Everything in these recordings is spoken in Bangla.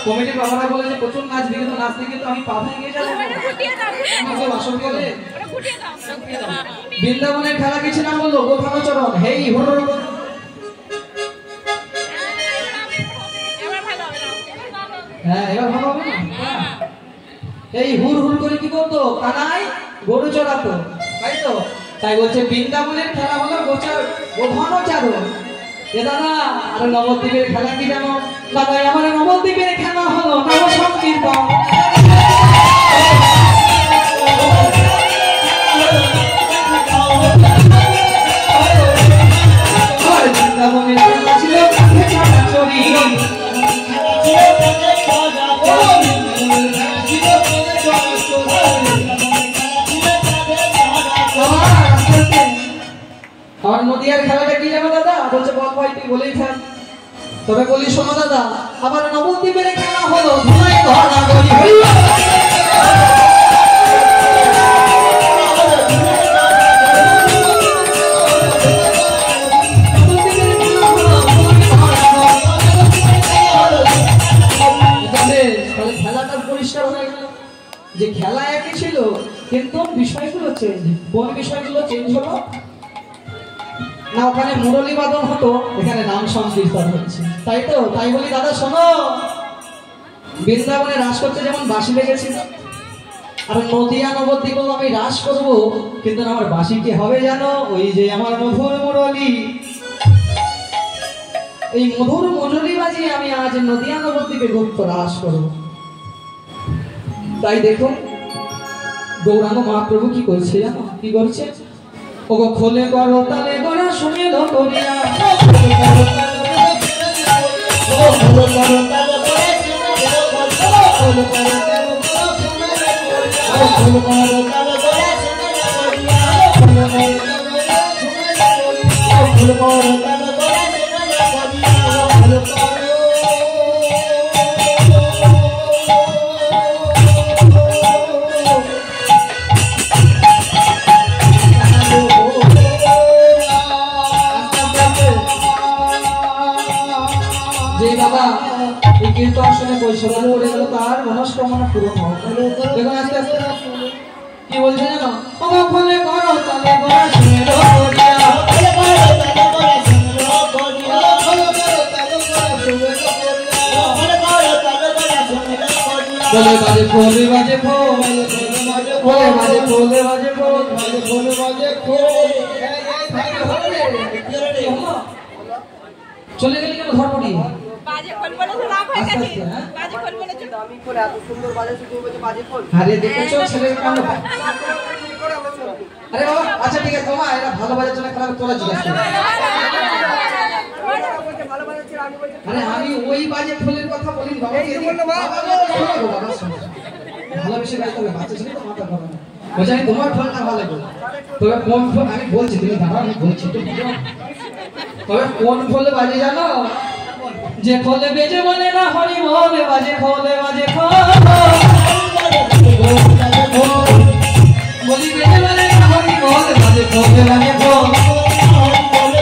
কমিটির বাবারা বলে যে প্রচুর নাচ দিকে তো নাচতে গিয়ে তো আমি পা ভেঙে যাব। আমাকে বাসন বলে বৃন্দাবনের খেলা কিছু নাম বললো গোভানচরণ হেই হুর। হ্যাঁ এবার ভালো হবে না। এই হুর হুর করে কি করতো কানাই গরু চড়াতো তাই তো। তাই বলছে বৃন্দাবনের খেলা হলো গোভানচরণ। এ দাদা আর নবদ্বীপের খেলা কি জানো? দাদা আমার নবদ্বীপের খেলা হলো নব সংকীর্তন। বৃন্দাবনের খেলা ছিল চড়ি। আর নদিয়ার খেলাটা কি জানো দাদা? বলছে বল ভাই তুই বলেই থাক। তবে বলি শোনো দাদা, আবার নবদ্বীপের খেলা হলো ধুলাই ধরা গলি হইল। খেলাটা পরিষ্কার হয়ে গেল যে খেলা একই ছিল কিন্তু বিষয়গুলো চেঞ্জ। কোন বিষয়গুলো চেঞ্জ হলো না? ওখানে মুরলী বাদন হতো, এখানে নাম সংকীর্তন হচ্ছে তাই তো। তাই বলি দাদা শোনো, বৃন্দাবনে রাস করতে যেমন বাঁশি লেগেছিল, আর নদিয়া নবদ্বীপেও আমি রাস করব, কিন্তু আমার বাঁশি কি হবে জানো? ওই যে আমার মধুর মুরলী, এই মধুর মুরলী বাজিয়ে আমি আজ নদিয়া নবদ্বীপে গুপ্ত রাস করব। তাই দেখো গৌরাঙ্গ মহাপ্রভু কি করছে জানো? কি করছে? ওগো খোলে করো তালে গড়া শুনে লো করিয়া, কীর্তন শুনে বৈশাখ পড়ে গেল তার মনস্কামনা পূরণ হবে। দেখুন আস্তে আস্তে কি বলছে জানো? খোলে করো তালে গড়া শুনে লো করিয়া, বলে বাজে খোলে বাজে খোল, বলে বাজে খোলে বাজে খোল, খোলে বাজে খোল। চলে গেলি কেন ধর্মটি? বাজে খোল বলে তো লাভ হয়ে গেছে। বাজে খোল বলে তো আমি করে এত সুন্দর বাজাচ্ছি, তুমি বলছো বাজে খোল। আরে দেখেছো ছেলের কাণ্ড। আরে বাবা আচ্ছা ঠিক আছে তোমা, এরা ভালো বাজাচ্ছে না খারাপ তোরা জিজ্ঞাসা কর। ভালো বাজাচ্ছে আমি বলছি। আরে আমি ওই বাজে খোলের কথা বলিনি বাবা। এই বললো বাবা শোনো, ভালো বেশি গাইতে হবে, বাচ্চা ছেলে তো মাথা গরম। বলছি আমি তোমার খোলটা ভালো লাগে, তবে কোন খোল আমি বলছি, তুমি দাঁড়াও আমি বলছি তো। তবে কোন খোলে বাজে জানো? যে খোলে বেজে বলে না হরি বলে বাজে খোলে বাজে খোল, বলি বেজে বলে না হরি বলে বাজে খোলে বাজে খোল, বলে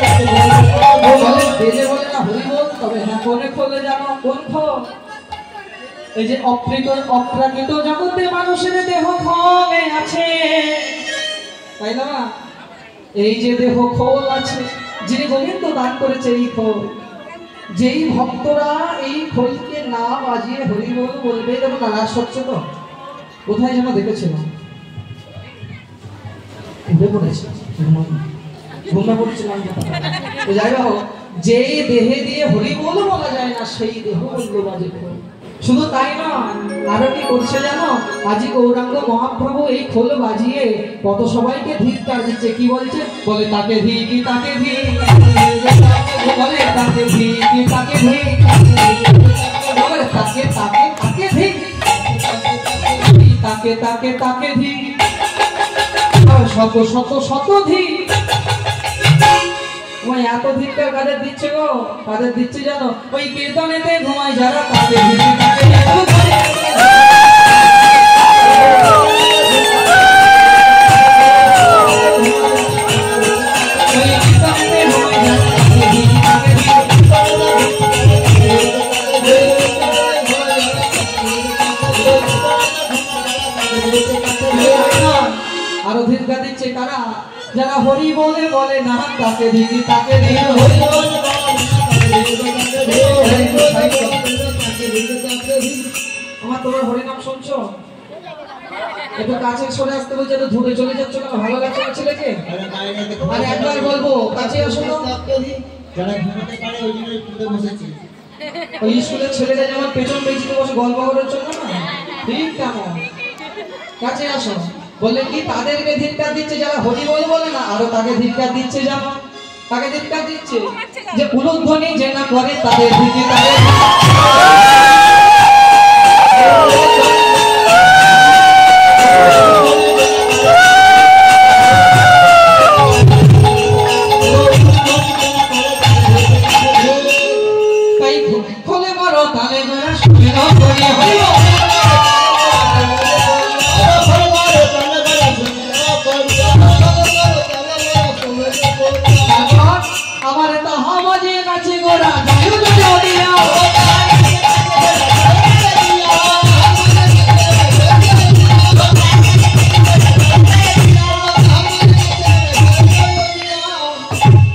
বেজে বলে না হরি বল। তবে হ্যাঁ কোনে খোলে জানো? কোন খোল? এই যে অপ্রাকৃত জগতে মানুষের দেহ খোলে আছে, তাই না? এই যে দেহ খোল আছে, যিনি গোবিন্দ দান করেছে এই খোল, যেই ভক্তরা এই খোলকে না বাজিয়ে হরি বল বলবে, দেখো না রাস হচ্ছে তো কোথায় যেন দেখেছিলাম, যাই হোক যেই দেহে দিয়ে হরি বল বলা যায় না সেই দেহ বললো বাজে খোল। শুধু তাই না, আরো কি করছে জানো? আজি গৌরাঙ্গ মহাপ্রভু এই খোল বাজিয়ে কত সবাইকে ধিক্কার দিচ্ছে। কি বলছে? বলে তাকে ধিকি তাকে ধিক, বলে তাকে ধিকি তাকে ধিক, বলে তাকে তাকে তাকে ধিক, তাকে তাকে তাকে ধিক, শত শত শত ধিক। তোমায় এত ধিক্কার কাদের দিচ্ছে গো? কাদের দিচ্ছে জানো? ওই কীর্তনেতে ঘুমায় যারা, তাকে ধিকি তাকে ধিক। নাচে তারা, যারা হরি বলে বলে না তাকে দিদি তাকে দিদি হরি বলে আমার তোমার হরিনাম শুনছো? একটু কাছে সরে আসতে বলছে, তো দূরে চলে যাচ্ছ কেন? ভালো লাগছে না ছেলেকে? আরে একবার বলবো কাছে আসো তো। যারা ঘুমাতে পারে ওই জন্য একটু বসেছি। ওই স্কুলের ছেলেরা যেমন পেছন বেঞ্চিতে বসে গল্প করার জন্য না, ঠিক তেমন কাছে আসো। বললে কি তাদেরকে ধিক্কার দিচ্ছে যারা হরি বল বলে না, আরো তাকে ধিক্কার দিচ্ছে জানো? তাকে ধিক্কার দিচ্ছে যে উলুধ্বনি যে না করে তাদের দিকে তাদের খোলে মারো তালে মেরা শুনে না করি হরি আমার তো হামাজে নাচে গোরা জায়ু জয় দিয়া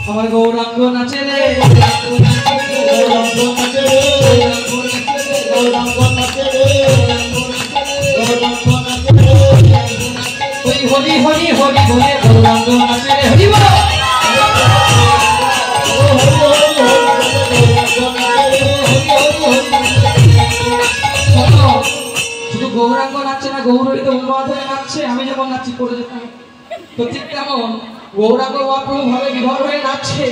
আমার গৌরাঙ্গ নাচে রে ওই হরি হরি হরি বলে গৌরাঙ্গ নাচে রে হরি বল। শুধু গৌরাঙ্গ নাচছে না, গৌরীতে উন্মাদ হয়ে নাচছে। আমি যেমন নাচি করে যেতাম, তো ঠিক তেমন গৌরাঙ্গ মহাপ্রভু ভাবে বিভোর হয়ে নাচছে।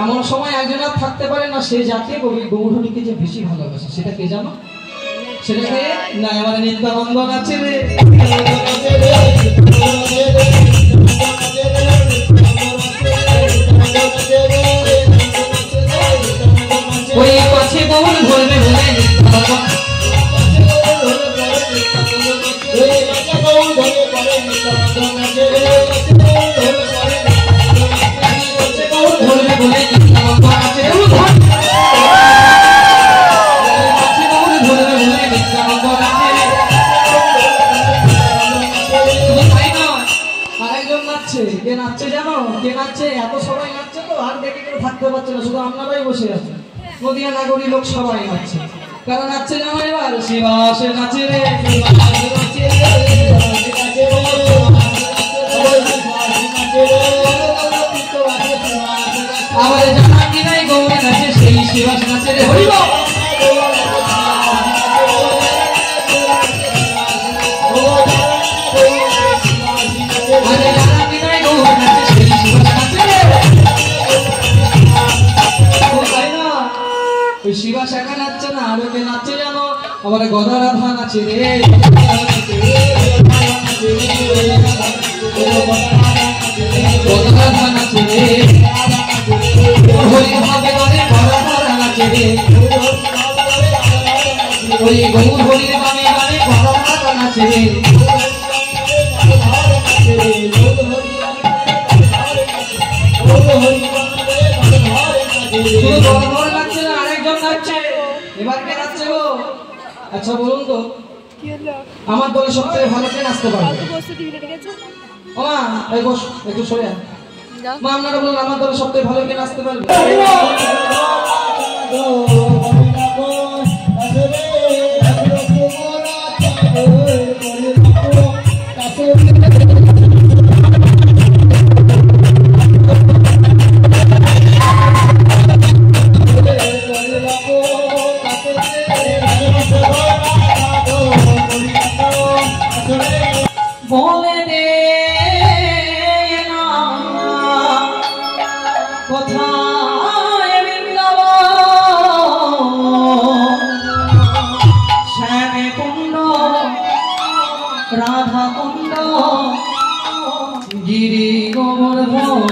এমন সময় একজন আর থাকতে পারে না, সে যাকে গৌরীকে যে বেশি ভালোবাসে সেটা কে জানো? সেটাকে না আমার নিত্যানন্দ নাচে রে। ওই পাছে গৌর ধরবে বলে ধরবে বলে নিত্যানন্দ নাচে রে। কে নাচছে জানো? কে নাচছে? এত সবাই নাচছে তো আর দেখে কেউ থাকতে পারছে না, শুধু আপনারাই বসে আছেন। নদিয়া নাগরী লোক সবাই নাচছে। কারণ নাচছে জানো এবার শিবাসে নাচে রে। আবার জানা কি নাই গৌরী নাচে সেই শিবাস নাচে রে হরি বল। শিবাস একা নাচছে না, আরো কে নাচছে জানো? আবার গদা রাধা নাচে রে। গদা রাধা নাচে রে। হরি ভাবে করে গদা রাধা নাচে রে। ওই গৌর হরি ভাবে করে গদা রাধা নাচে রে। এবার কে নাচছে গো? আচ্ছা বলুন তো, আমার দলে সবথেকে ভালো কে নাচতে পারবে? মা এই বস, একটু সরে আয়। মা আপনারা বলুন আমার দলে সবথেকে ভালো কে নাচতে পারবে? বলে দে না কোথায় বৃন্দাবন, শ্যামে কুণ্ড রাধা কুণ্ড গিরি গোবর্ধন।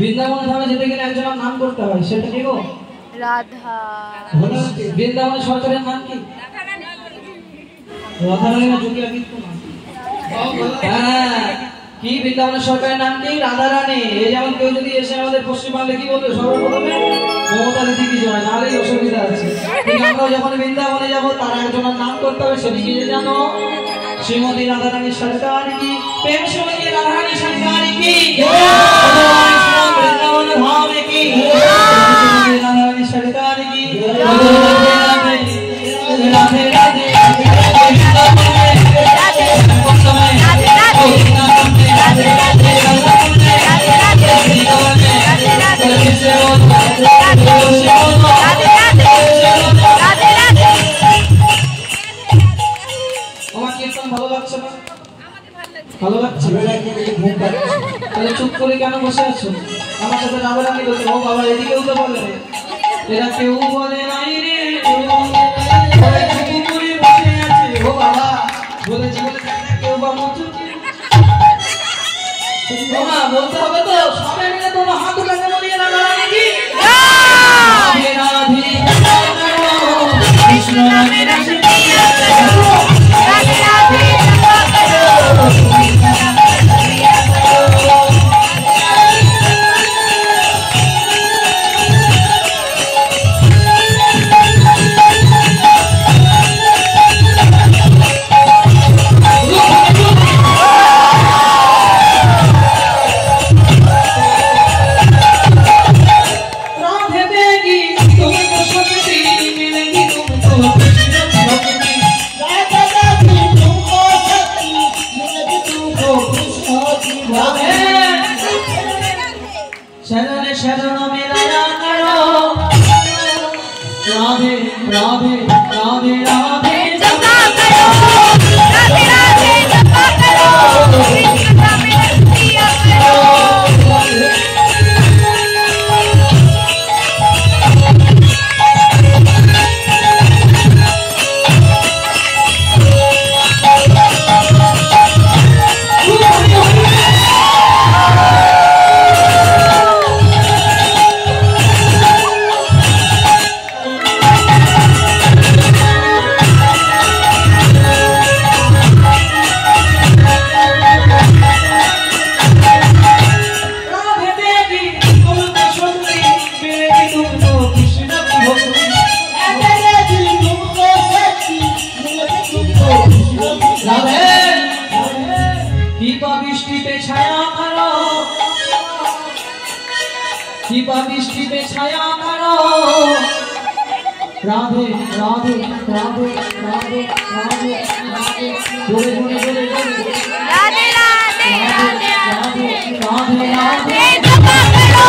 বৃন্দাবন ধামে যেতে গেলে একজনের নাম করতে হয়, সেটা কি গো? রাধা। বৃন্দাবনের সরকারের নাম কি? রাধারানী না জুকিয়া কিন্তু না? হ্যাঁ, কি বৃন্দাবনের সরকারের নাম কি? রাধারানী। এই যেমন কেউ যদি এসে আমাদের পশ্চিমবাংলা কি বলবে সর্বপ্রথমে? মমতা দিদি কি জয়, নাহলেই অসুবিধা আছে। কিন্তু আমরা যখন বৃন্দাবনে যাবো তার একজনের নাম করতে হবে, সেটি কি জানো? শ্রীমতী রাধারানী সরকার কি? প্রেম শ্রীমতী রাধারানী সরকার কি? বৃন্দাবন ধামে কি? শ্রীমতী রাধারানী সরকার কি? রাধে রাধে ভালো লাগছে? তাহলে চুপ করে কেন বসে আছো? আমার সাথে রাধারানী বলছে, ও বাবা এদিকেও তো বলে এরা কেউ বলে নাই রে, চুপ করে বসে আছে। ও বাবা বলেছি বলে কেউ বা মুচুকি তোমা বলতে হবে তো, সবাই মিলে তোমার হাত উঠাতে বলিয়ে রাধারানী কি? রাধে রাধে কৃষ্ণ রাধে রাধে शरण शरण मिलाया करो राधे राधे राधे राधे जपा करो राधे राधे जपा करो कृष्ण नाम लिया करो बृष्टि पे छाया करो राधे राधे राधे राधे राधे राधे बोले बोले बोले राधे राधे राधे राधे राधे राधे जपा करो